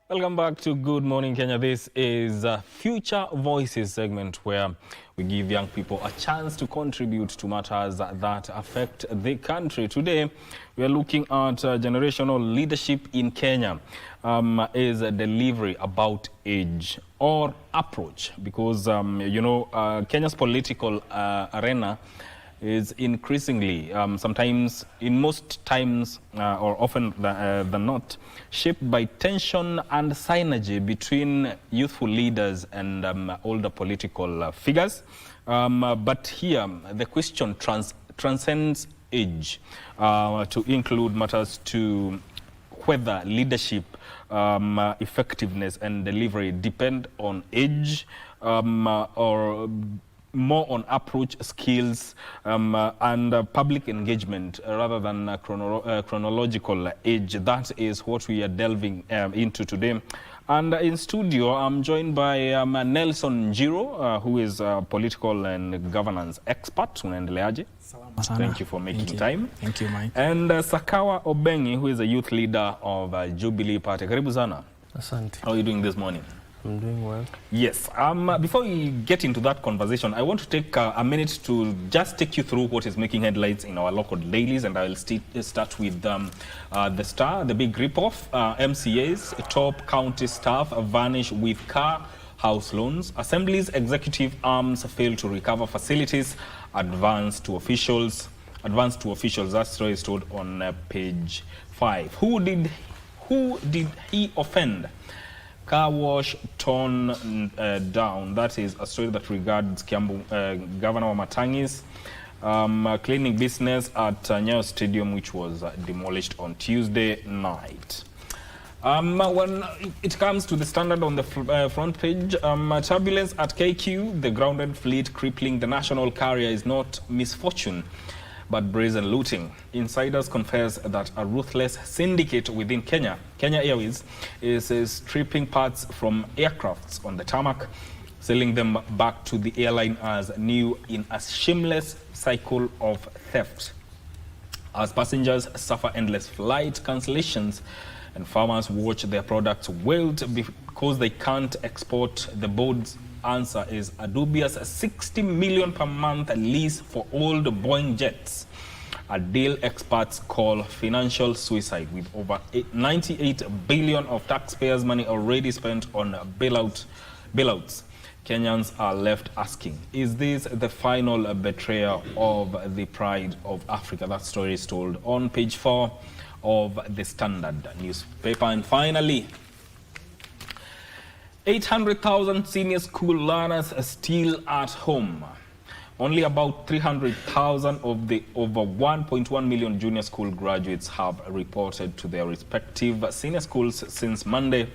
Welcome back to Good Morning Kenya. This is a Future Voices segment where we give young people a chance to contribute to matters that affect the country. Today, we are looking at generational leadership in Kenya. Is a delivery about age or approach? Because, Kenya's political arena is increasingly, sometimes, in most times, or often than not, shaped by tension and synergy between youthful leaders and older political figures. But here, the question transcends age to include matters to whether leadership, effectiveness and delivery depend on age or more on approach, skills, and public engagement rather than chronological age. That is what we are delving into today. And in studio, I'm joined by Nelson Njiru, who is a political and governance expert. Thank you for making time. Thank you, Mike. And Sakawa Ombeng'i, who is a youth leader of Jubilee Party. Karibu sana. Asante. How are you doing this morning? I'm doing well. Yes. Before we get into that conversation, I want to take a minute to just take you through what is making headlines in our local dailies, and I will start with the Star, the big rip-off. MCAs, top county staff vanish with car house loans. Assembly's executive arms fail to recover facilities. Advance to officials. That story is told on page 5. Who did he offend? Car wash torn down. That is a story that regards Governor Wamatangi's cleaning business at Nyayo Stadium, which was demolished on Tuesday night. When it comes to the Standard on the front page, turbulence at KQ, the grounded fleet crippling the national carrier is not misfortune, but brazen looting. Insiders confess that a ruthless syndicate within Kenya Airways, is stripping parts from aircrafts on the tarmac, selling them back to the airline as new in a shameless cycle of theft. As passengers suffer endless flight cancellations and farmers watch their products wilt because they can't export, the board's answer is a dubious 60 million per month lease for old Boeing jets, a deal experts call financial suicide, with over 98 billion of taxpayers' money already spent on bailouts. Kenyans are left asking, is this the final betrayal of the pride of Africa? That story is told on page 4 of the Standard newspaper. And finally, 800,000 senior school learners are still at home. Only about 300,000 of the over 1.1 million junior school graduates have reported to their respective senior schools since Monday,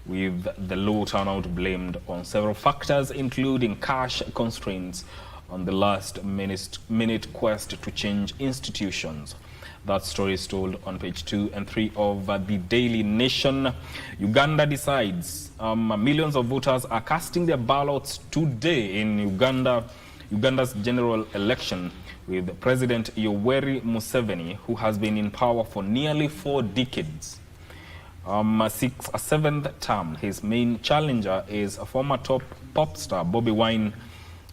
with the low turnout blamed on several factors, including cash constraints on the last-minute quest to change institutions. That story is told on page 2 and 3 of the Daily Nation. Uganda decides. Millions of voters are casting their ballots today in Uganda's general election, with President Yoweri Museveni, who has been in power for nearly 4 decades, a seventh term. His main challenger is a former top pop star Bobi Wine,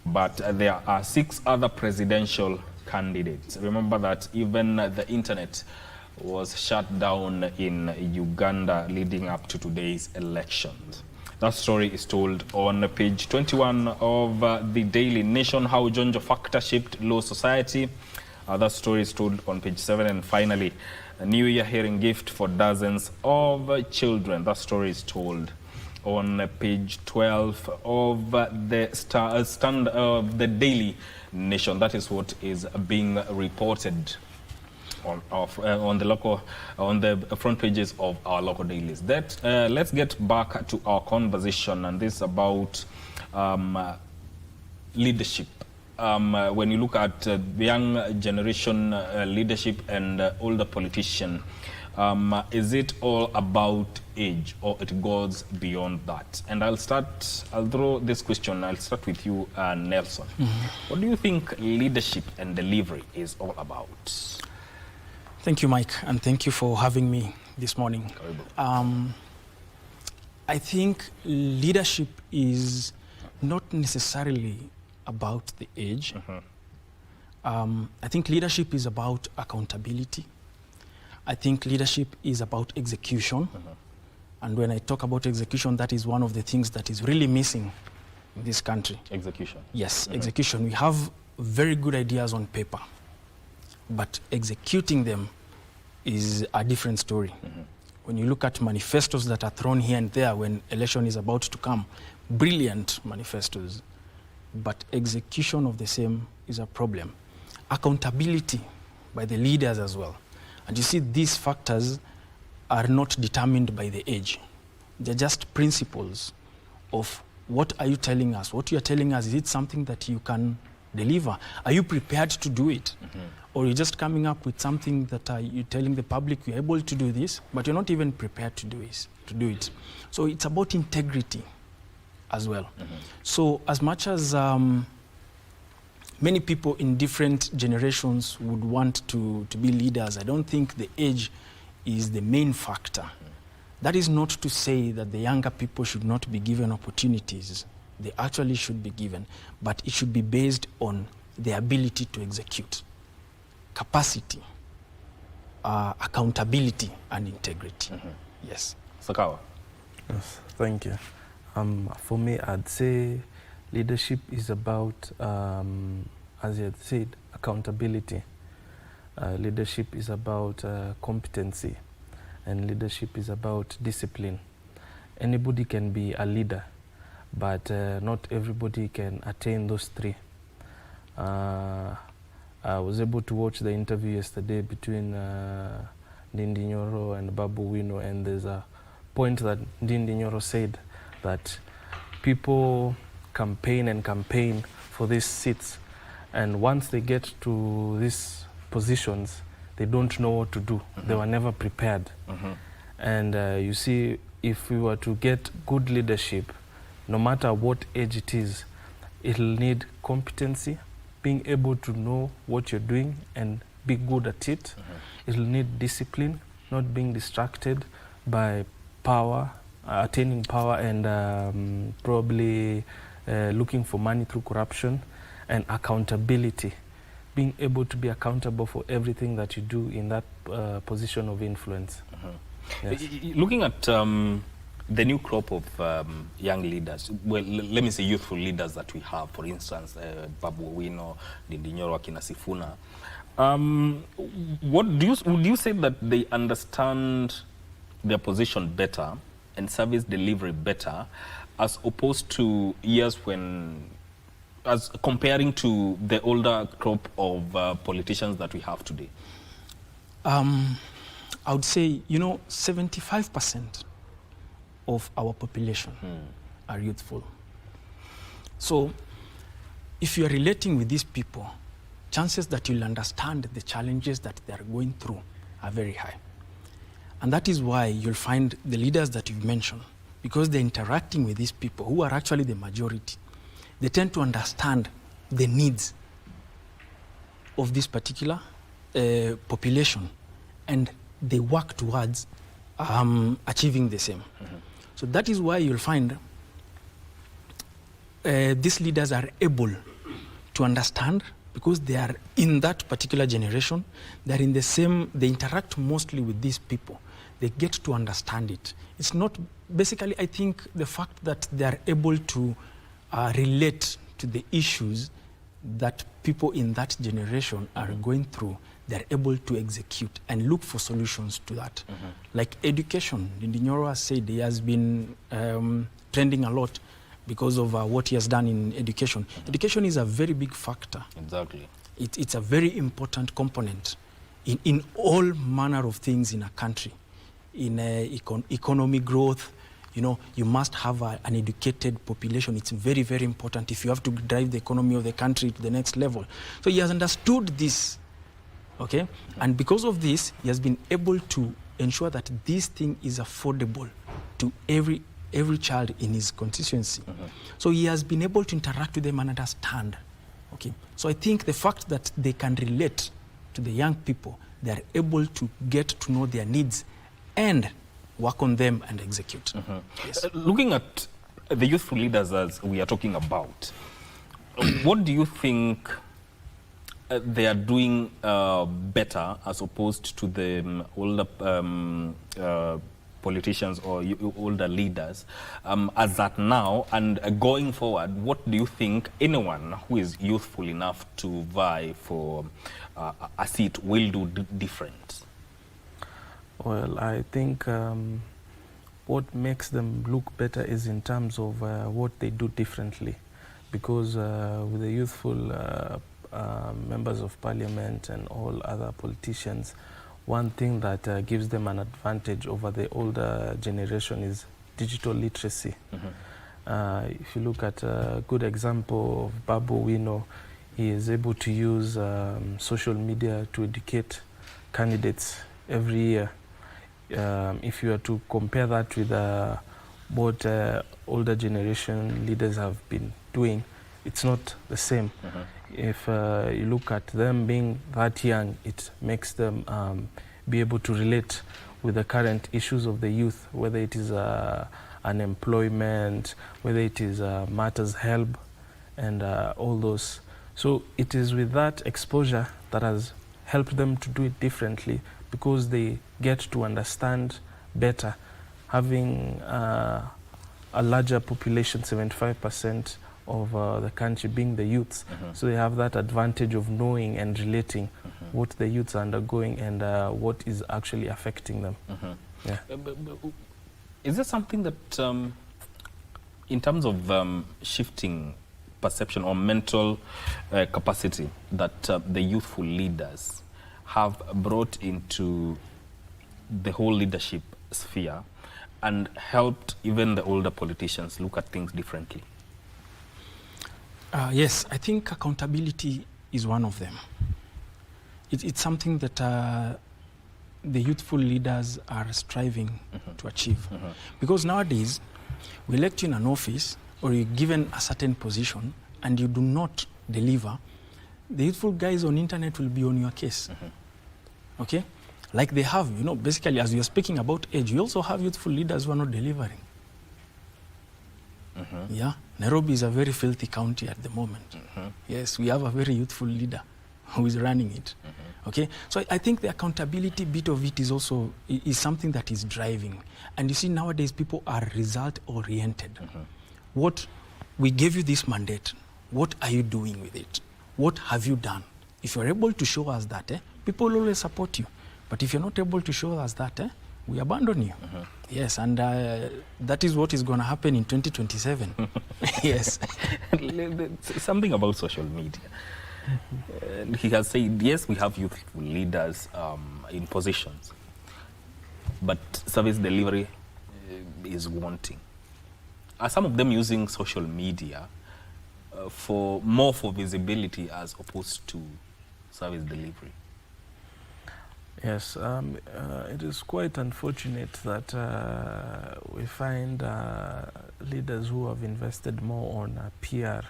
but there are 6 other presidential candidates. Remember that even the internet was shut down in Uganda leading up to today's elections. That story is told on page 21 of the Daily Nation, how Jonjo factor shaped law society. That story is told on page 7. And finally, a New Year hearing gift for dozens of children. That story is told on page 12 of the stand of the Daily Nation. That is what is being reported on the front pages of our local dailies. Let's get back to our conversation, and this is about leadership. When you look at the young generation leadership and older politician, is it all about age, or it goes beyond that? And I'll throw this question. I'll start with you, Nelson. What do you think leadership and delivery is all about? Thank you, Mike, and thank you for having me this morning. I think leadership is not necessarily about the age. I think leadership is about accountability. I think leadership is about execution. And when I talk about execution, that is one of the things that is really missing in this country. Execution. Yes, execution. We have very good ideas on paper, but executing them is a different story. When you look at manifestos that are thrown here and there when election is about to come, brilliant manifestos, but execution of the same is a problem. Accountability by the leaders as well. And you see, these factors are not determined by the age. They're just principles of what are you telling us? What you're telling us, is it something that you can deliver? Are you prepared to do it? Or you're just coming up with something that you're telling the public you're able to do this, but you're not even prepared to do it. So it's about integrity as well. So as much as many people in different generations would want to be leaders, I don't think the age is the main factor. That is not to say that the younger people should not be given opportunities. They actually should be given, but it should be based on the ability to execute, capacity, accountability, and integrity. Yes. Sakawa. Yes, thank you. For me, I'd say leadership is about, as you had said, accountability. Leadership is about competency, and leadership is about discipline. Anybody can be a leader, but not everybody can attain those three. I was able to watch the interview yesterday between Ndegwa and Babu Wino, and there's a point that Ndegwa said that people campaign and campaign for these seats, and once they get to these positions, they don't know what to do. They were never prepared. And you see, if we were to get good leadership, no matter what age it is, it'll need competency, being able to know what you're doing and be good at it. It'll need discipline, not being distracted by power, attaining power and probably looking for money through corruption, and accountability, being able to be accountable for everything that you do in that position of influence. Yes. Looking at the new crop of young leaders, well, let me say youthful leaders that we have, for instance, Babu Wino, Ndegwa, Akina Sifuna, would you say that they understand their position better and service delivery better, as opposed to years when, as comparing to the older crop of politicians that we have today? I would say, 75% of our population are youthful. So if you are relating with these people, chances that you'll understand the challenges that they are going through are very high. And that is why you'll find the leaders that you've mentioned, because they're interacting with these people who are actually the majority, they tend to understand the needs of this particular population, and they work towards achieving the same. So that is why you'll find these leaders are able to understand, because they are in that particular generation, they're in the same, they interact mostly with these people. They get to understand it. It's not, basically, I think the fact that they are able to relate to the issues that people in that generation are going through, they're able to execute and look for solutions to that. Like education, Ndegwa said he has been trending a lot because of what he has done in education. Education is a very big factor. Exactly. It's a very important component in all manner of things in a country. In economic growth, you must have an educated population. It's very, very important if you have to drive the economy of the country to the next level. So he has understood this, okay? And because of this, he has been able to ensure that this thing is affordable to every child in his constituency. So he has been able to interact with them and understand, okay? So I think the fact that they can relate to the young people, they are able to get to know their needs and work on them and execute. Yes. Looking at the youthful leaders as we are talking about, what do you think they are doing better as opposed to the older politicians or older leaders as at now, and going forward, what do you think anyone who is youthful enough to vie for a seat will do different? Well, I think what makes them look better is in terms of what they do differently, because with the youthful members of parliament and all other politicians, one thing that gives them an advantage over the older generation is digital literacy. If you look at a good example of Babu Wino, he is able to use social media to educate candidates every year. If you are to compare that with what older generation leaders have been doing, it's not the same. If you look at them being that young, it makes them be able to relate with the current issues of the youth, whether it is unemployment, whether it is matters help, and all those. So it is with that exposure that has helped them to do it differently, because they get to understand better, having a larger population, 75% of the country being the youths. So they have that advantage of knowing and relating what the youths are undergoing and what is actually affecting them. Yeah. Is there something that, in terms of shifting perception or mental capacity, that the youthful leaders have brought into the whole leadership sphere and helped even the older politicians look at things differently? Yes, I think accountability is one of them. It's something that the youthful leaders are striving to achieve. Because nowadays, we elect you in an office or you're given a certain position and you do not deliver, the youthful guys on internet will be on your case. Okay? Like they have, you know, basically as you're speaking about age, you also have youthful leaders who are not delivering. Yeah, Nairobi is a very filthy county at the moment. Yes, we have a very youthful leader who is running it. Okay, so I think the accountability bit of it is also is something that is driving. And you see, nowadays people are result oriented. What we gave you this mandate, what are you doing with it? What have you done? If you're able to show us that, people will always support you. But if you're not able to show us that, we abandon you. Yes, and that is what is going to happen in 2027. Yes. Something about social media. He has said, yes, we have youthful leaders in positions, but service delivery is wanting. Are some of them using social media for visibility as opposed to service delivery? Yes, it is quite unfortunate that we find leaders who have invested more on PR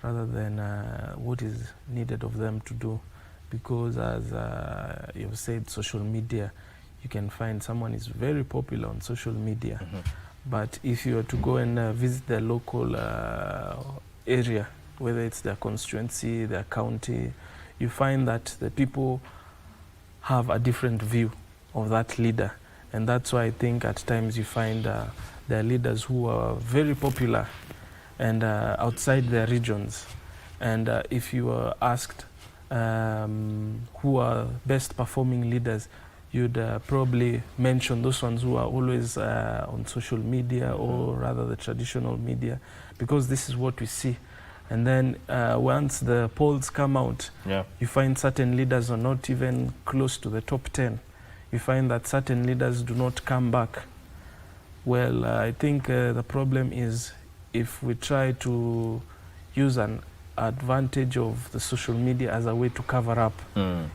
rather than what is needed of them to do. Because as you've said, social media, you can find someone is very popular on social media, but if you are to go and visit their local area, whether it's their constituency, their county, you find that the people have a different view of that leader. And that's why I think at times you find there are leaders who are very popular and outside their regions. And if you are asked who are best performing leaders, you'd probably mention those ones who are always on social media, or rather the traditional media, because this is what we see. And then once the polls come out, you find certain leaders are not even close to the top 10. You find that certain leaders do not come back. Well, I think the problem is if we try to use an advantage of the social media as a way to cover up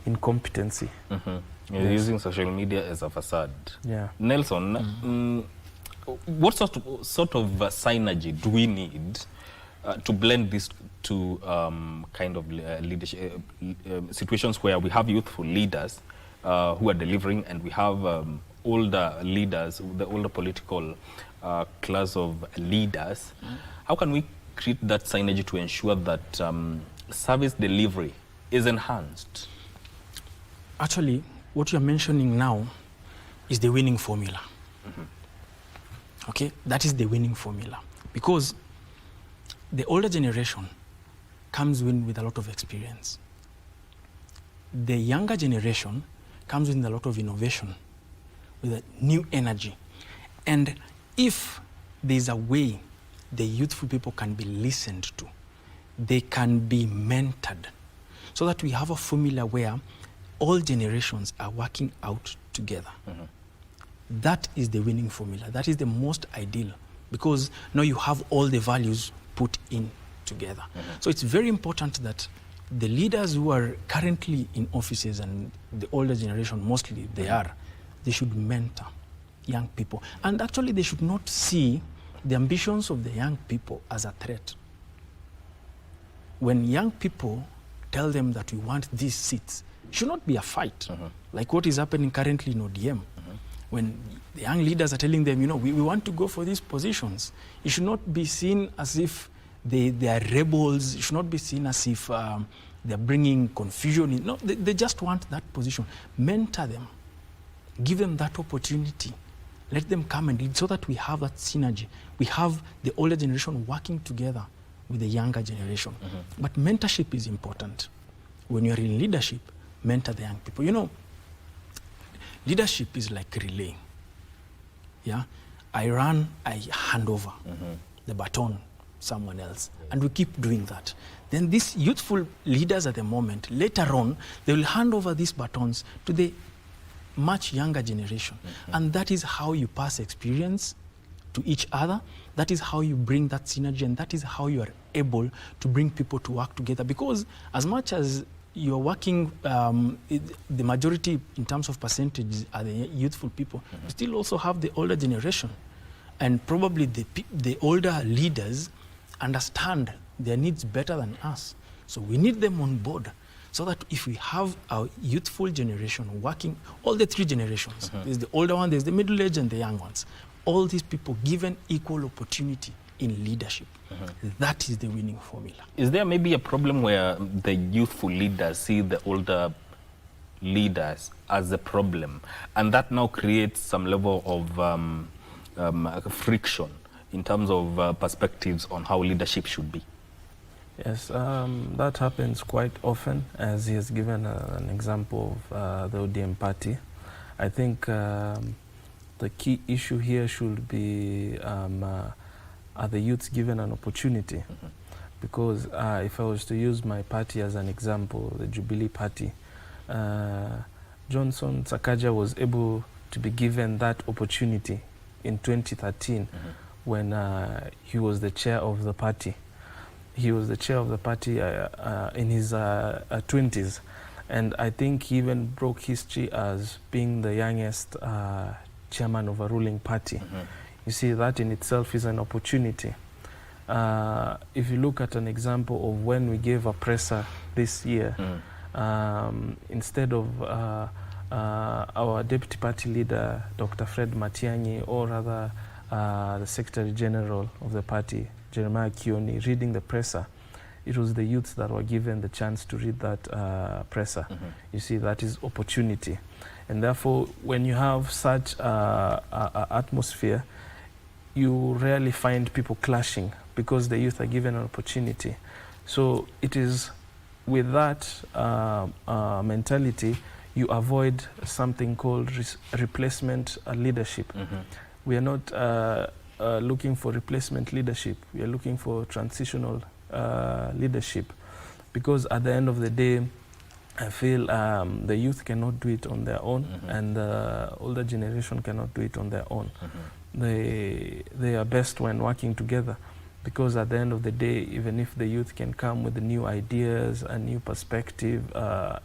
incompetency. You're using social media as a facade. Yeah. Nelson, what sort of synergy do we need to blend this to kind of leadership situations where we have youthful leaders who are delivering, and we have older leaders, the older political class of leaders, how can we create that synergy to ensure that service delivery is enhanced? Actually, what you're mentioning now is the winning formula. Okay, that is the winning formula. Because the older generation comes in with a lot of experience. The younger generation comes with a lot of innovation, with a new energy. And if there's a way the youthful people can be listened to, they can be mentored, so that we have a formula where all generations are working out together. That is the winning formula. That is the most ideal, because now you have all the values put in together. So it's very important that the leaders who are currently in offices, and the older generation mostly they should mentor young people. And actually they should not see the ambitions of the young people as a threat. When young people tell them that we want these seats, it should not be a fight, like what is happening currently in ODM. When the young leaders are telling them, you know, we want to go for these positions, it should not be seen as if they are rebels. It should not be seen as if they're bringing confusion in. No, they just want that position. Mentor them. Give them that opportunity. Let them come and lead, so that we have that synergy. We have the older generation working together with the younger generation. But mentorship is important. When you're in leadership, mentor the young people. You know, leadership is like relay. Yeah, I run, I hand over the baton someone else, and we keep doing that. Then these youthful leaders at the moment, later on, they will hand over these batons to the much younger generation. And that is how you pass experience to each other. That is how you bring that synergy, and that is how you are able to bring people to work together. Because as much as you're working, the majority in terms of percentages are the youthful people, you still also have the older generation. And probably the older leaders understand their needs better than us. So we need them on board, so that if we have our youthful generation working, all the three generations, there's the older one, there's the middle age, and the young ones, all these people given equal opportunity in leadership. That is the winning formula. Is there maybe a problem where the youthful leaders see the older leaders as a problem, and that now creates some level of friction in terms of perspectives on how leadership should be? Yes, that happens quite often, as he has given an example of the ODM party. I think the key issue here should be, are the youths given an opportunity? Because if I was to use my party as an example, the Jubilee party, Johnson Sakaja was able to be given that opportunity in 2013 when he was the chair of the party. He was the chair of the party in his 20s, and I think he even broke history as being the youngest chairman of a ruling party. You see, that in itself is an opportunity. If you look at an example of when we gave a presser this year, instead of our deputy party leader, Dr. Fred Matiang'i, or rather the Secretary General of the party, Jeremiah Kioni, reading the presser, it was the youths that were given the chance to read that presser. You see, that is opportunity. And therefore, when you have such atmosphere, you rarely find people clashing, because the youth are given an opportunity. So it is with that mentality, you avoid something called replacement leadership. We are not looking for replacement leadership. We are looking for transitional leadership, because at the end of the day, I feel the youth cannot do it on their own, and the older generation cannot do it on their own. They are best when working together, because at the end of the day, even if the youth can come with new ideas, a new perspective,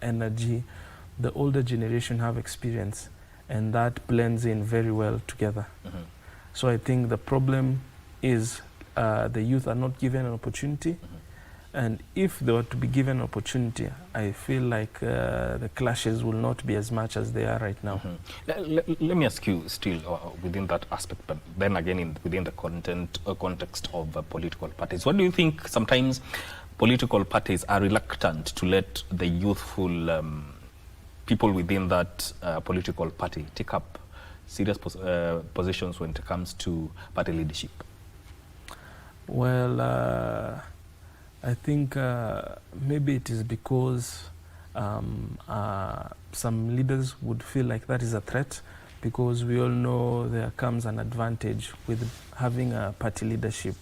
energy, the older generation have experience, and that blends in very well together. So I think the problem is the youth are not given an opportunity, And if they were to be given opportunity, I feel like the clashes will not be as much as they are right now. Let me ask you still within that aspect, but then again within the context of political parties. What do you think sometimes political parties are reluctant to let the youthful people within that political party take up serious positions when it comes to party leadership? Well, I think maybe it is because some leaders would feel like that is a threat, because we all know there comes an advantage with having a party leadership.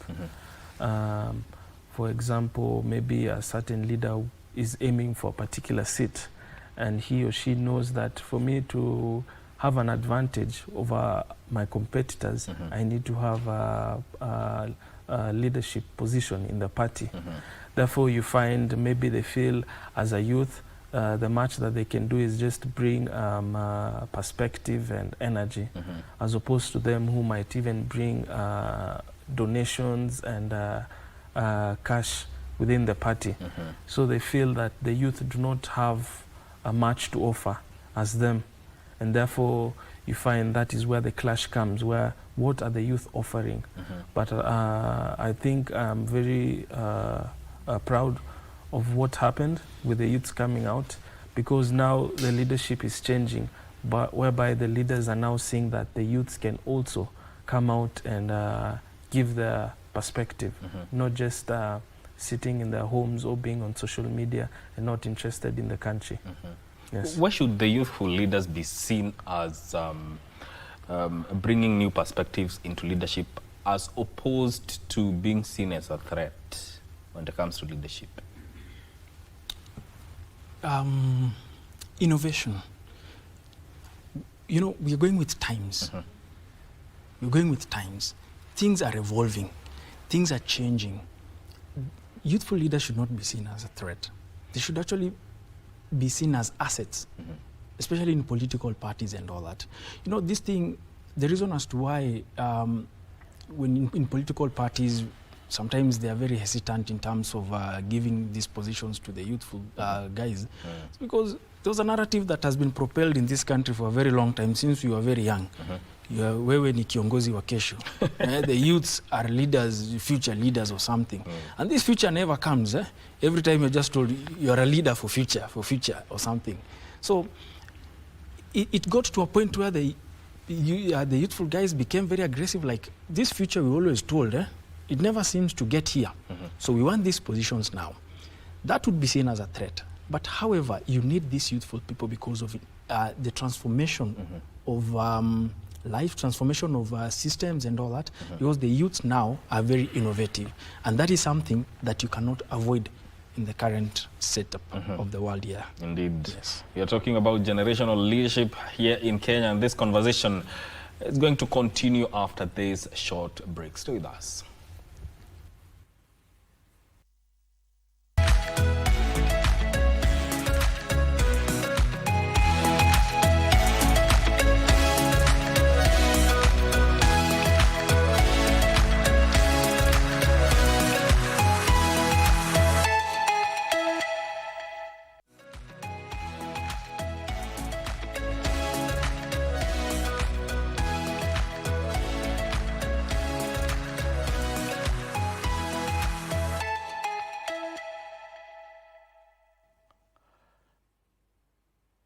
For example, maybe a certain leader is aiming for a particular seat, and he or she knows that for me to have an advantage over my competitors, I need to have a leadership position in the party. Therefore, you find maybe they feel as a youth, the much that they can do is just bring perspective and energy, as opposed to them who might even bring donations and cash within the party. So they feel that the youth do not have much to offer as them, and therefore you find that is where the clash comes, where what are the youth offering? But I think I'm very proud of what happened with the youths coming out, because now the leadership is changing, but whereby the leaders are now seeing that the youths can also come out and give their perspective, not just sitting in their homes or being on social media and not interested in the country. Yes. Why should the youthful leaders be seen as bringing new perspectives into leadership, as opposed to being seen as a threat when it comes to leadership? Innovation. You know, we're going with times. We're going with times. Things are evolving. Things are changing. Youthful leaders should not be seen as a threat. They should actually be seen as assets, especially in political parties and all that. You know, this thing, the reason as to why when in political parties, sometimes they are very hesitant in terms of giving these positions to the youthful guys. It's because there was a narrative that has been propelled in this country for a very long time, since we were very young. Wewe ni kiongozi wa kesho. The youths are leaders, future leaders or something. And this future never comes. Every time you're just told you're a leader for future or something. So it got to a point where the youthful guys became very aggressive, like this future we always told, it never seems to get here. So we want these positions now. That would be seen as a threat. But however, you need these youthful people because of the transformation of life, transformation of systems and all that, because the youths now are very innovative. And that is something that you cannot avoid in the current setup of the world here. Indeed. Yes. We are talking about generational leadership here in Kenya, and this conversation is going to continue after this short break. Stay with us.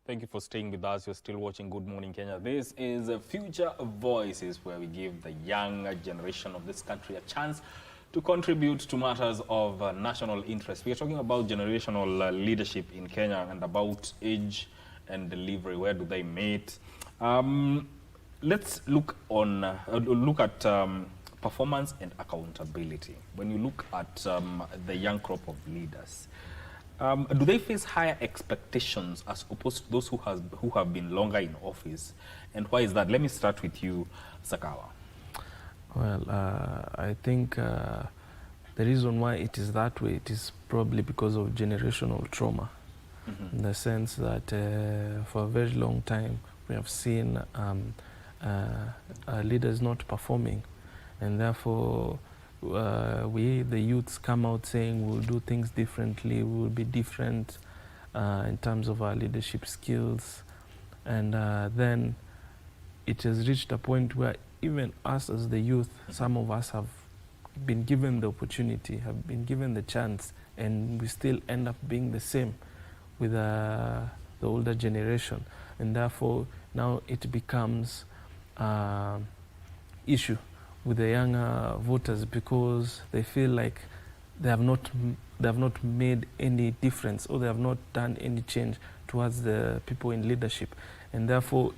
Thank you for staying with us. You're still watching Good Morning Kenya. This is Future Voices, where we give the young generation of this country a chance to contribute to matters of national interest. We are talking about generational leadership in Kenya and about age and delivery. Where do they meet? Let's look at performance and accountability. When you look at the young crop of leaders, do they face higher expectations as opposed to those who have been longer in office? And why is that? Let me start with you, Sakawa. Well, I think the reason why it is that way, it is probably because of generational trauma, in the sense that for a very long time we have seen leaders not performing, and therefore we, the youths, come out saying we'll do things differently, we will be different in terms of our leadership skills. And then it has reached a point where even us as the youth, some of us have been given the opportunity, have been given the chance, and we still end up being the same with the older generation. And therefore, now it becomes issue with the younger voters, because they feel like they have not made any difference, or they have not done any change towards the people in leadership. And therefore,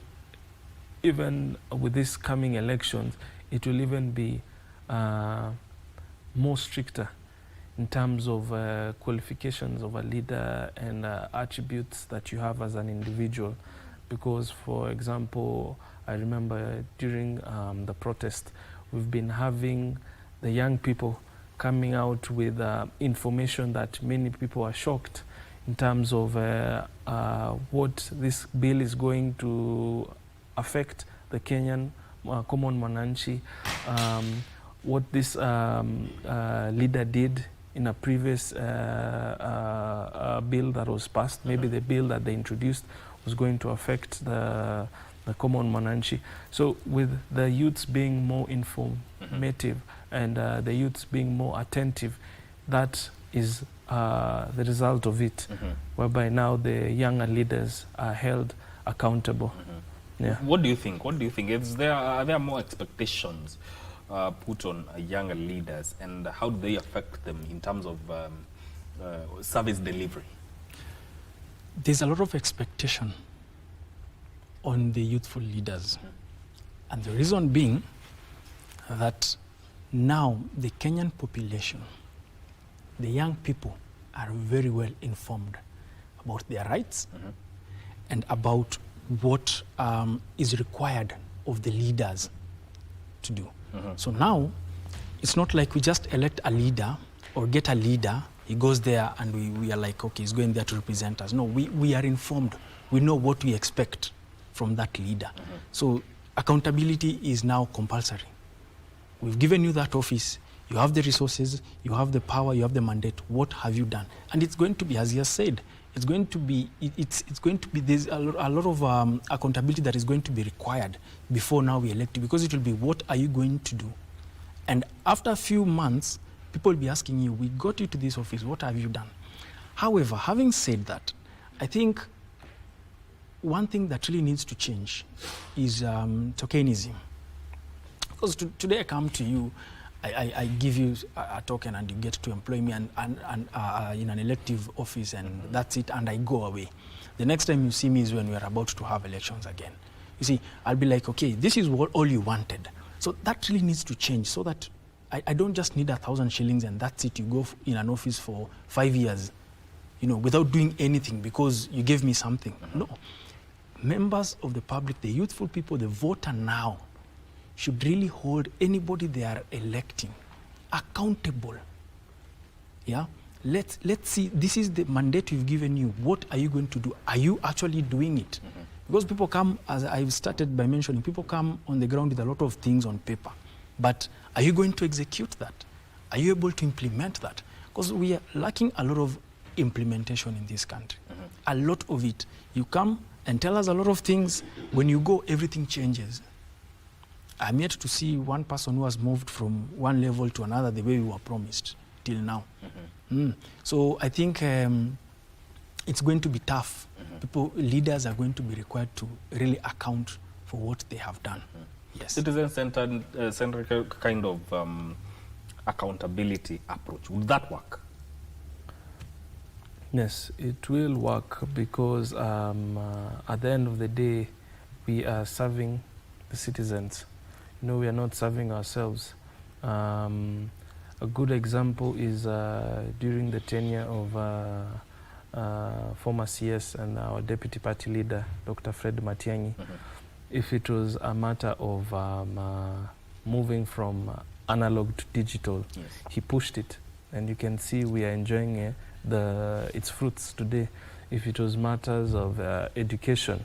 even with these coming elections, it will even be more stricter in terms of qualifications of a leader and attributes that you have as an individual. Because, for example, I remember during the protest, we've been having the young people coming out with information that many people are shocked in terms of what this bill is going to affect the Kenyan common mwananchi, what this leader did in a previous bill that was passed. Maybe the bill that they introduced was going to affect the common mwananchi. So with the youths being more informative and the youths being more attentive, that is the result of it, whereby now the younger leaders are held accountable. Yeah. What do you think? Are there more expectations put on younger leaders, and how do they affect them in terms of service delivery? There's a lot of expectation on the youthful leaders. And the reason being that now the Kenyan population, the young people, are very well informed about their rights and about what is required of the leaders to do. So now, it's not like we just elect a leader or get a leader, he goes there and we are like, okay, he's going there to represent us. No, we are informed. We know what we expect from that leader. So accountability is now compulsory. We've given you that office, you have the resources, you have the power, you have the mandate. What have you done? And it's going to be, as he has said, it's going to be, there's a lot of accountability that is going to be required before now we elect you, because it will be, what are you going to do? And after a few months, people will be asking you, we got you to this office, what have you done? However, having said that, I think one thing that really needs to change is tokenism. Because today I come to you, I give you a token and you get to employ me and in an elective office, and that's it, and I go away. The next time you see me is when we are about to have elections again. You see, I'll be like, okay, this is all you wanted. So that really needs to change, so that I don't just need 1,000 shillings and that's it. You go in an office for 5 years, without doing anything because you gave me something. No. Members of the public, the youthful people, the voter now, should really hold anybody they are electing accountable. Yeah? Let's see, this is the mandate we've given you. What are you going to do? Are you actually doing it? Because people come, as I've started by mentioning, people come on the ground with a lot of things on paper. But are you going to execute that? Are you able to implement that? Because we are lacking a lot of implementation in this country. A lot of it. You come and tell us a lot of things. When you go, everything changes. I'm yet to see one person who has moved from one level to another the way we were promised till now. So I think it's going to be tough. Leaders are going to be required to really account for what they have done. Yes. Citizen-centric kind of accountability approach, would that work? Yes, it will work, because at the end of the day, we are serving the citizens. We are not serving ourselves. A good example is during the tenure of former CS and our deputy party leader, Dr. Fred Matiang'i. If it was a matter of moving from analog to digital, he pushed it, and you can see we are enjoying its fruits today. If it was matters of education,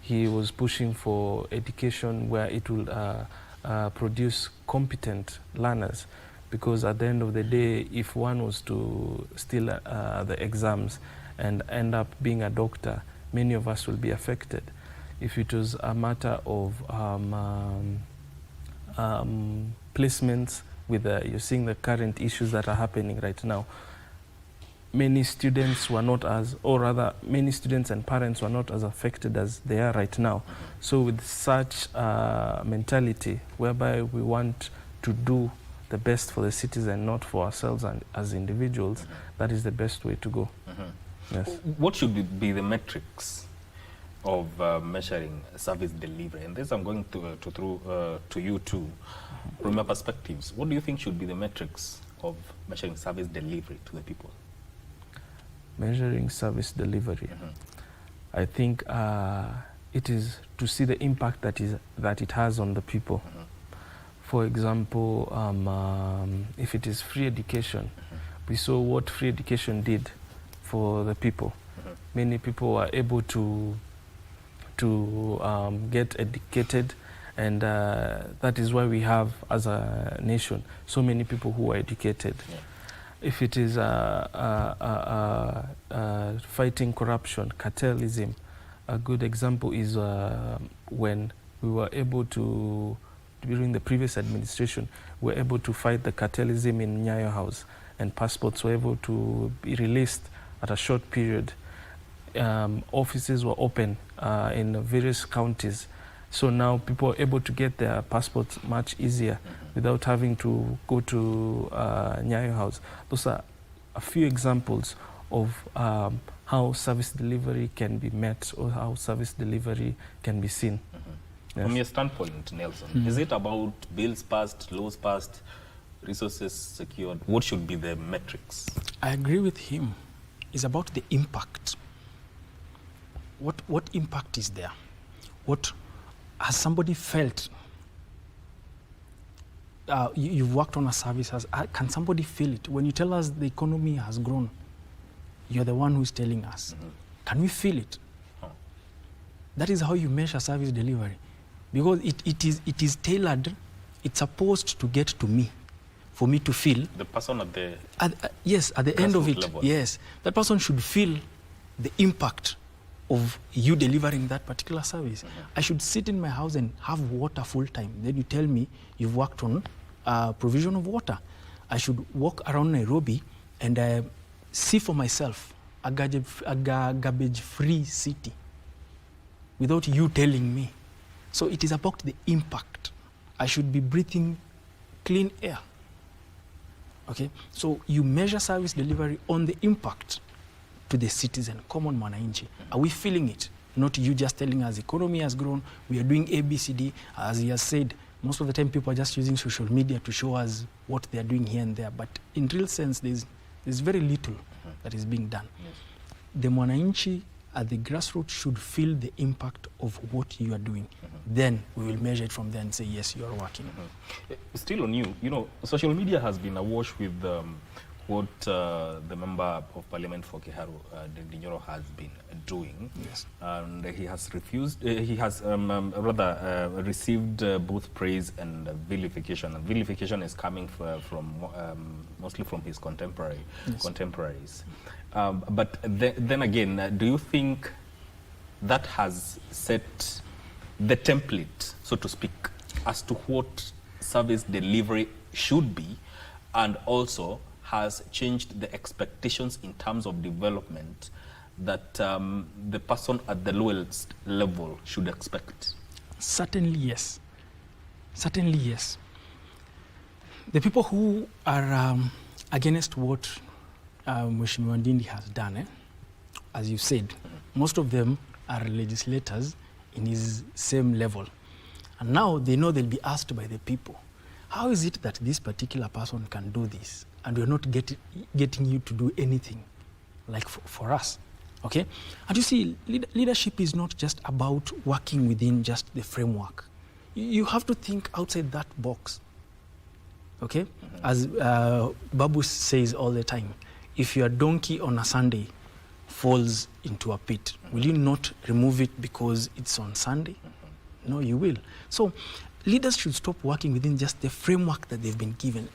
he was pushing for education where it will produce competent learners. because at the end of the day, if one was to steal the exams and end up being a doctor, many of us will be affected. If it was a matter of placements with you're seeing the current issues that are happening right now, many students were not as, or rather many students and parents were not as affected as they are right now. So with such mentality whereby we want to do the best for the citizen, not for ourselves and as individuals, that is the best way to go. Yes. What should be the metrics of measuring service delivery? And this I'm going to you too. From your perspectives, what do you think should be the metrics of measuring service delivery to the people? Measuring service delivery, I think it is to see the impact that it has on the people. For example, if it is free education, we saw what free education did for the people. Many people were able to get educated, and that is why we have, as a nation, so many people who are educated. Yeah. If it is fighting corruption, cartelism, a good example is when we were able to, during the previous administration, we were able to fight the cartelism in Nyayo House, and passports were able to be released at a short period. Offices were open in various counties. So now people are able to get their passports much easier without having to go to Nyayo House. Those are a few examples of how service delivery can be met, or how service delivery can be seen. Yes. From your standpoint, Nelson, is it about bills passed, laws passed, resources secured? What should be the metrics? I agree with him. It's about the impact. What impact is there? What has somebody felt? You've worked on a service. Can somebody feel it? When you tell us the economy has grown, you're the one who's telling us. Can we feel it? That is how you measure service delivery. Because it is tailored. It's supposed to get to me, for me to feel. The person at the... yes, at the end of it, level. yes. That person should feel the impact of you delivering that particular service. I should sit in my house and have water full time. Then you tell me you've worked on provision of water. I should walk around Nairobi and see for myself a garbage-free city without you telling me. So it is about the impact. I should be breathing clean air. Okay? So you measure service delivery on the impact to the citizen, common mwananchi. Are we feeling it? Not you just telling us economy has grown, we are doing ABCD. As he has said, most of the time people are just using social media to show us what they are doing here and there. But in real sense, there's very little that is being done. Yes. The mwananchi at the grassroots should feel the impact of what you are doing. Then we will measure it from there and say, yes, you are working. Still on you, social media has been awash with what the Member of Parliament for Kiharu, Njiru, has been doing. Yes. And he has refused, he has rather received both praise and vilification. And vilification is coming from mostly from his contemporaries. But then again, do you think that has set the template, so to speak, as to what service delivery should be, and also has changed the expectations in terms of development that the person at the lowest level should expect? Certainly, yes. Certainly, yes. The people who are against what Mheshimiwa Ndindi has done, as you said, most of them are legislators in his same level. And now they know they'll be asked by the people, how is it that this particular person can do this and we're not getting you to do anything like for us? Okay? And you see, leadership is not just about working within just the framework. You have to think outside that box. Okay? As Babu says all the time, if your donkey on a Sunday falls into a pit, will you not remove it because it's on Sunday? No, you will. So leaders should stop working within just the framework that they've been given.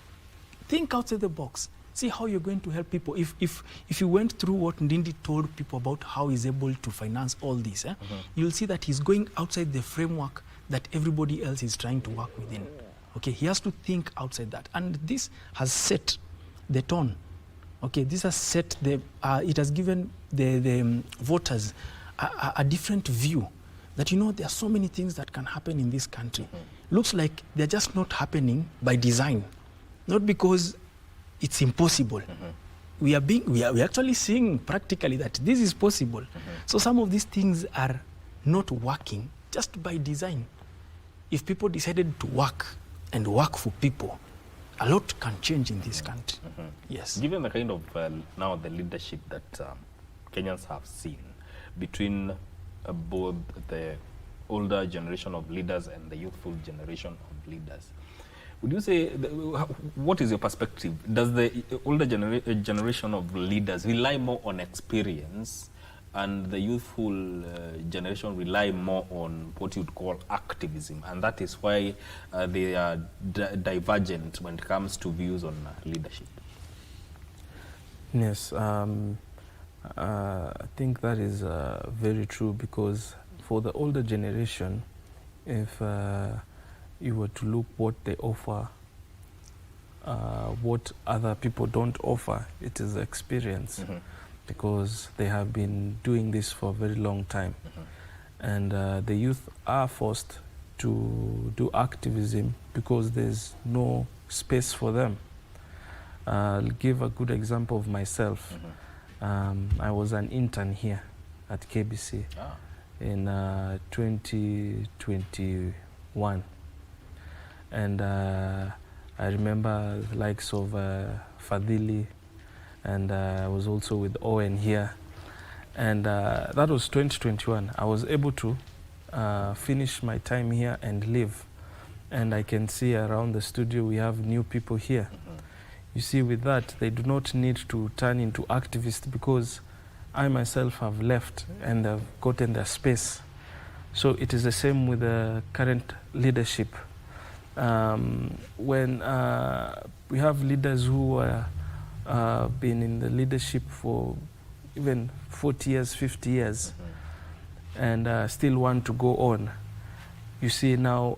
think outside the box. See how you're going to help people. If you went through what Ndindi told people about how he's able to finance all this, you'll see that he's going outside the framework that everybody else is trying to work within. Okay, he has to think outside that. And this has set the tone. Okay, this has set the, it has given the voters a different view that, you know, there are so many things that can happen in this country. Looks like they're just not happening by design, not because it's impossible. We are actually seeing practically that this is possible. So some of these things are not working just by design. If people decided to work and work for people, a lot can change in this country. Yes. Given the kind of now the leadership that Kenyans have seen between both the older generation of leaders and the youthful generation of leaders, would you say, what is your perspective? Does the older generation of leaders rely more on experience and the youthful generation rely more on what you'd call activism, and that is why they are divergent when it comes to views on leadership? Yes, I think that is very true, because for the older generation, if you were to look what they offer, what other people don't offer, it is experience. Because they have been doing this for a very long time. And the youth are forced to do activism because there's no space for them. I'll give a good example of myself. I was an intern here at KBC in 2021. And I remember the likes of Fadhili, and I was also with Owen here. And that was 2021. I was able to finish my time here and leave. And I can see around the studio we have new people here. You see, with that, they do not need to turn into activists, because I myself have left and have gotten their space. So it is the same with the current leadership. When we have leaders who are been in the leadership for even 40 years, 50 years, and still want to go on. You see now,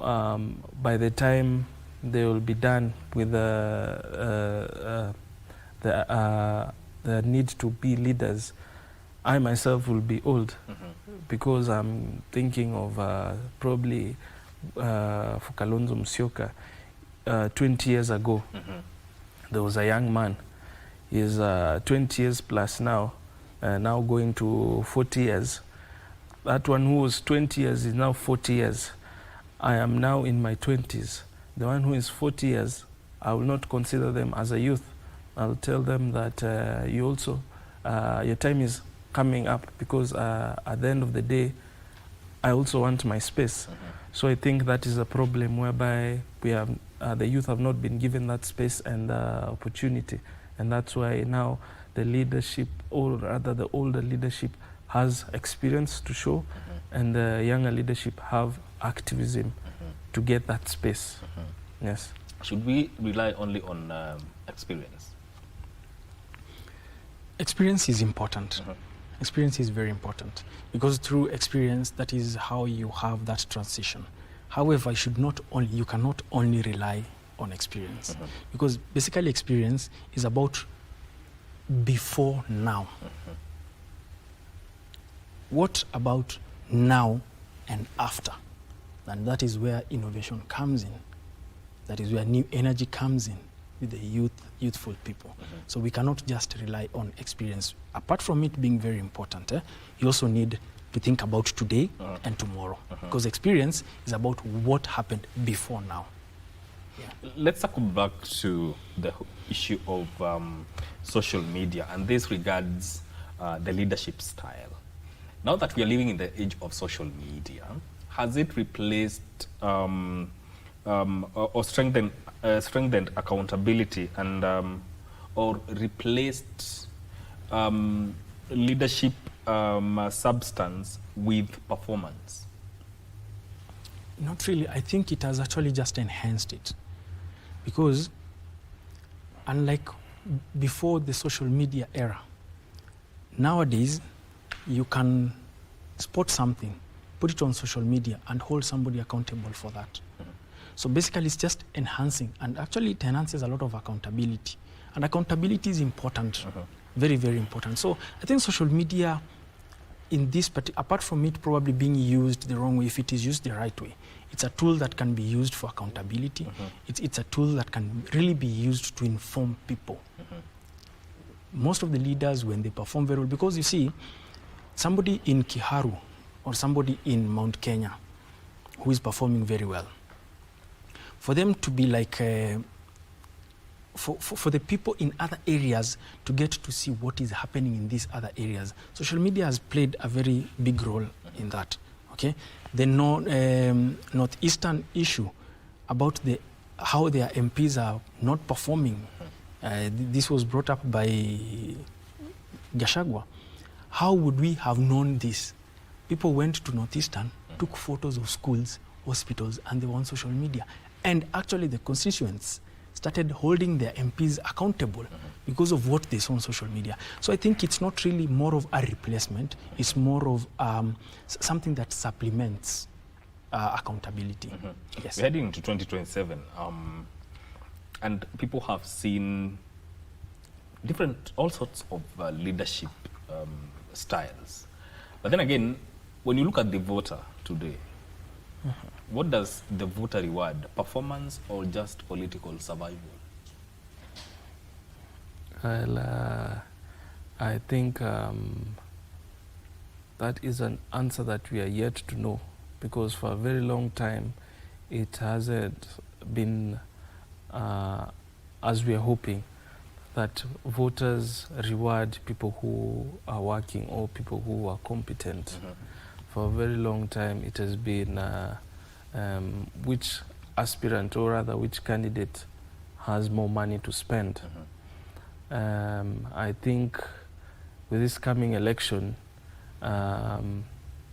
by the time they will be done with the need to be leaders, I myself will be old, because I'm thinking of probably for Kalonzo Musyoka, 20 years ago, there was a young man. He's 20 years plus now, now going to 40 years. That one who was 20 years is now 40 years. I am now in my 20s. The one who is 40 years, I will not consider them as a youth. I'll tell them that you also, your time is coming up, because at the end of the day, I also want my space. So I think that is a problem whereby we have, the youth have not been given that space and opportunity. And that's why now the leadership, or rather the older leadership, has experience to show, and the younger leadership have activism to get that space. Yes. Should we rely only on experience? Experience is important. Experience is very important, because through experience, that is how you have that transition. However, you cannot only rely on experience, because basically experience is about before now. What about now and after? And that is where innovation comes in. That is where new energy comes in with the youthful people. So we cannot just rely on experience. Apart from it being very important, you also need to think about today and tomorrow, because experience is about what happened before now. Yeah. Let's circle back to the issue of social media, and this regards the leadership style. Now that we are living in the age of social media, has it replaced or strengthened accountability and or replaced leadership substance with performance? Not really. I think it has actually just enhanced it, because unlike before the social media era, nowadays you can spot something, put it on social media, and hold somebody accountable for that. So basically, it's just enhancing, and actually it enhances a lot of accountability. And accountability is important, very, very important. So I think social media, in this, apart from it probably being used the wrong way, if it is used the right way, it's a tool that can be used for accountability. It's a tool that can really be used to inform people. Most of the leaders, when they perform very well, because you see, somebody in Kiharu or somebody in Mount Kenya who is performing very well, for them to be like, for the people in other areas to get to see what is happening in these other areas, social media has played a very big role in that. Okay, the northeastern issue about how their MPs are not performing. This was brought up by Gachagua. How would we have known this? People went to Northeastern, took photos of schools, hospitals, and they were on social media. And actually the constituents started holding their MPs accountable because of what they saw on social media. So I think it's not really more of a replacement, it's more of something that supplements accountability. Yes. We're heading into 2027, and people have seen all sorts of leadership styles. But then again, when you look at the voter today, what does the voter reward? Performance or just political survival? Well, I think that is an answer that we are yet to know, because for a very long time it hasn't been as we are hoping, that voters reward people who are working or people who are competent. For a very long time it has been which aspirant, or rather which candidate, has more money to spend. I think with this coming election,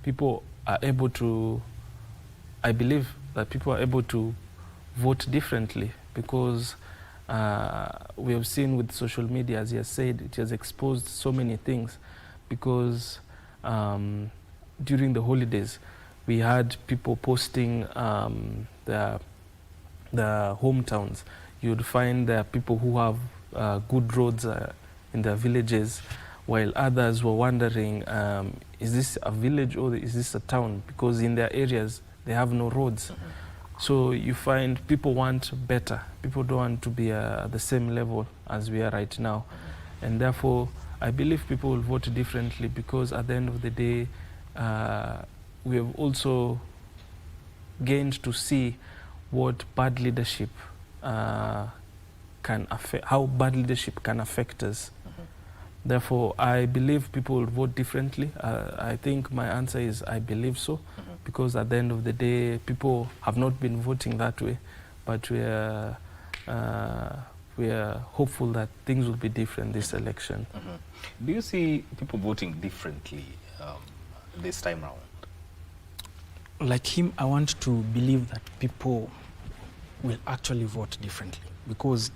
people are able to, I believe that people are able to vote differently, because we have seen with social media, as he has said, it has exposed so many things, because during the holidays, we had people posting their hometowns. You'd find there are people who have good roads in their villages, while others were wondering, is this a village or is this a town? Because in their areas, they have no roads. So you find people want better. People don't want to be at the same level as we are right now. And therefore, I believe people will vote differently, because at the end of the day, we have also gained to see what bad leadership can affect, how bad leadership can affect us. Therefore, I believe people will vote differently. I think my answer is I believe so, because at the end of the day, people have not been voting that way, but we are hopeful that things will be different this election. Do you see people voting differently this time around? Like him, I want to believe that people will actually vote differently, because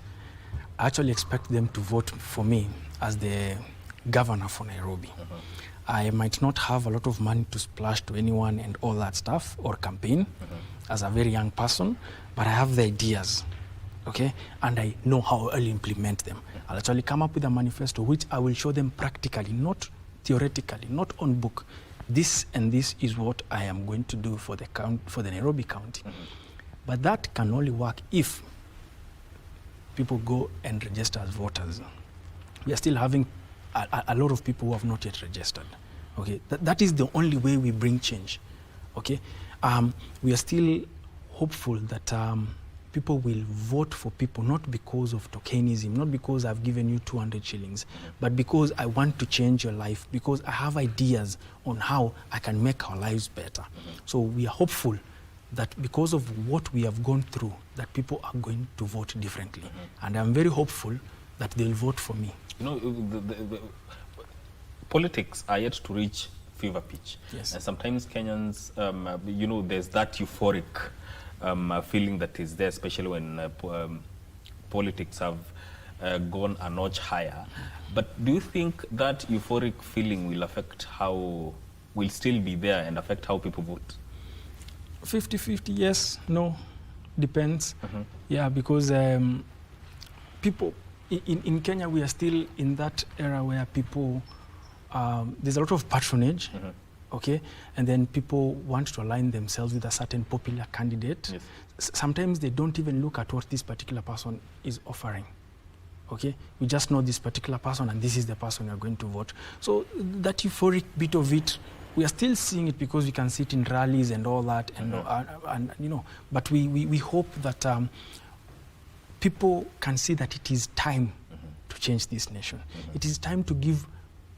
I actually expect them to vote for me as the governor for Nairobi. I might not have a lot of money to splash to anyone and all that stuff, or campaign as a very young person, but I have the ideas, okay? And I know how I'll implement them. I'll actually come up with a manifesto which I will show them practically, not theoretically, not on book. This and this is what I am going to do for the Nairobi County. But that can only work if people go and register as voters. We are still having a lot of people who have not yet registered. Okay, that is the only way we bring change. Okay, we are still hopeful that people will vote for people, not because of tokenism, not because I've given you 200 shillings, but because I want to change your life, because I have ideas on how I can make our lives better. So we are hopeful that because of what we have gone through, that people are going to vote differently. And I'm very hopeful that they'll vote for me. You know, the politics are yet to reach fever pitch. Yes. And sometimes Kenyans, you know, there's that euphoric feeling that is there, especially when politics have gone a notch higher. But do you think that euphoric feeling will will still be there and affect how people vote? 50-50, yes, no, depends. Yeah, because people in Kenya, we are still in that era where people, there's a lot of patronage, okay, and then people want to align themselves with a certain popular candidate. Yes. Sometimes they don't even look at what this particular person is offering. Okay, we just know this particular person and this is the person we are going to vote. So that euphoric bit of it, we are still seeing it because we can see it in rallies and all that, and you know. But we hope that people can see that it is time to change this nation. It is time to give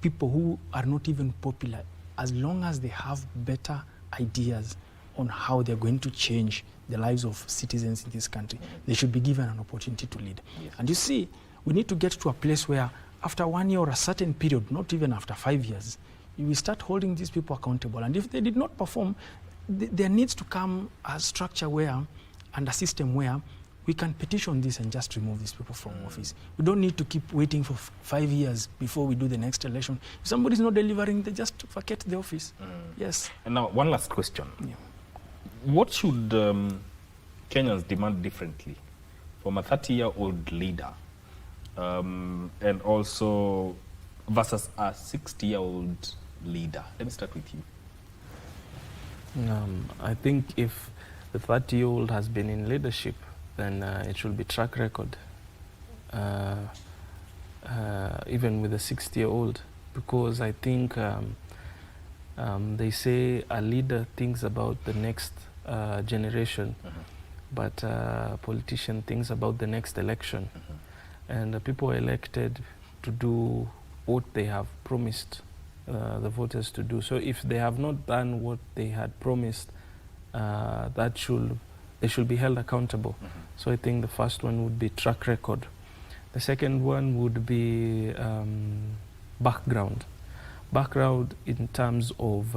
people who are not even popular, as long as they have better ideas on how they're going to change the lives of citizens in this country, they should be given an opportunity to lead. Yes. And you see, we need to get to a place where after 1 year or a certain period, not even after 5 years, we start holding these people accountable. And if they did not perform, there needs to come a structure where, and a system where we can petition this and just remove these people from office. We don't need to keep waiting for 5 years before we do the next election. If somebody's not delivering, they just vacate the office. Yes. And now, one last question. Yeah. What should Kenyans demand differently from a 30-year-old leader and also versus a 60-year-old leader? Let me start with you. I think if the 30-year-old has been in leadership, then it should be track record, even with a 60-year-old, because I think they say a leader thinks about the next generation, but a politician thinks about the next election. And people are elected to do what they have promised the voters to do. So if they have not done what they had promised, they should be held accountable. So I think the first one would be track record. The second one would be background. Background in terms of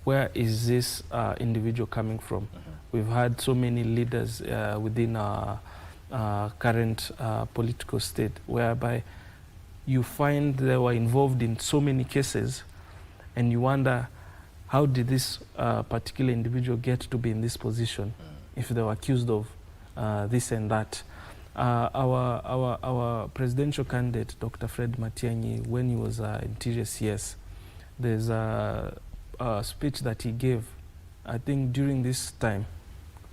where is this individual coming from? We've had so many leaders within our current political state whereby you find they were involved in so many cases and you wonder, how did this particular individual get to be in this position if they were accused of this and that? Our presidential candidate, Dr. Fred Matiang'i, when he was Interior CS, there's a speech that he gave, I think during this time,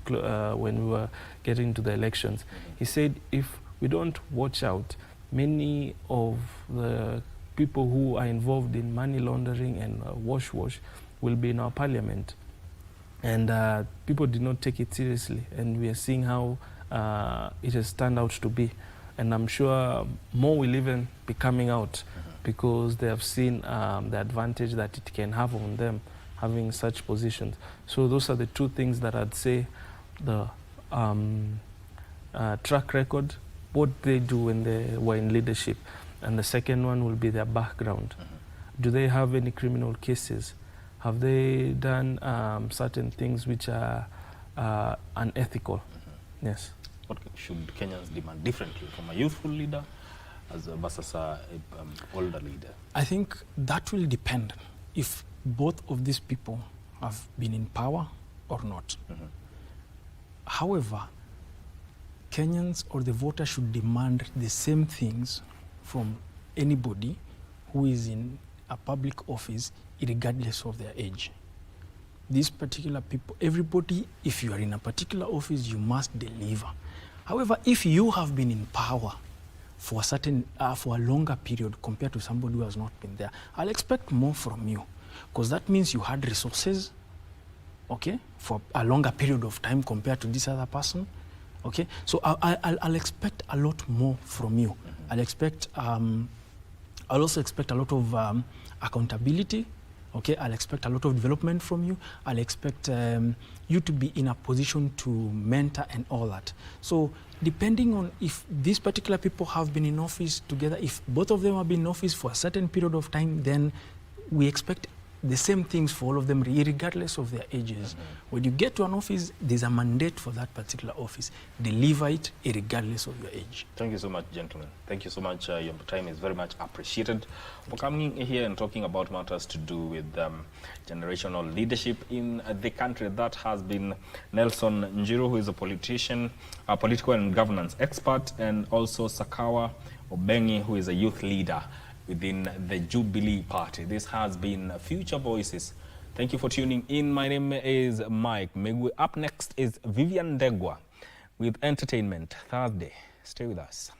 when we were getting to the elections. He said, if we don't watch out, many of the people who are involved in money laundering and wash will be in our parliament. And people did not take it seriously, and we are seeing how it has turned out to be. And I'm sure more will even be coming out because they have seen the advantage that it can have on them having such positions. So those are the two things that I'd say: the track record, what they do when they were in leadership, and the second one will be their background. Do they have any criminal cases? Have they done certain things which are unethical? Yes. What should Kenyans demand differently from a youthful leader versus an older leader? I think that will depend if both of these people have been in power or not. However, Kenyans or the voter should demand the same things from anybody who is in a public office, regardless of their age. These particular people, everybody, if you are in a particular office, you must deliver. However, if you have been in power for a certain, for a longer period compared to somebody who has not been there, I'll expect more from you, because that means you had resources, okay, for a longer period of time compared to this other person, okay. So I'll expect a lot more from you. I'll expect, I'll also expect a lot of accountability. Okay, I'll expect a lot of development from you. I'll expect you to be in a position to mentor and all that. So depending on if these particular people have been in office together, if both of them have been in office for a certain period of time, then we expect the same things for all of them, regardless of their ages. When you get to an office, there's a mandate for that particular office. Deliver it regardless of your age. Thank you so much, gentlemen. Thank you so much. Your time is very much appreciated for coming here and talking about matters to do with generational leadership in the country. That has been Nelson Njiru, who is a politician, a political and governance expert, and also Sakawa Ombeng'i, who is a youth leader within the Jubilee Party. This has been Future Voices. Thank you for tuning in. My name is Mike Megwe. Up next is Vivian Ndegwa with Entertainment Thursday. Stay with us.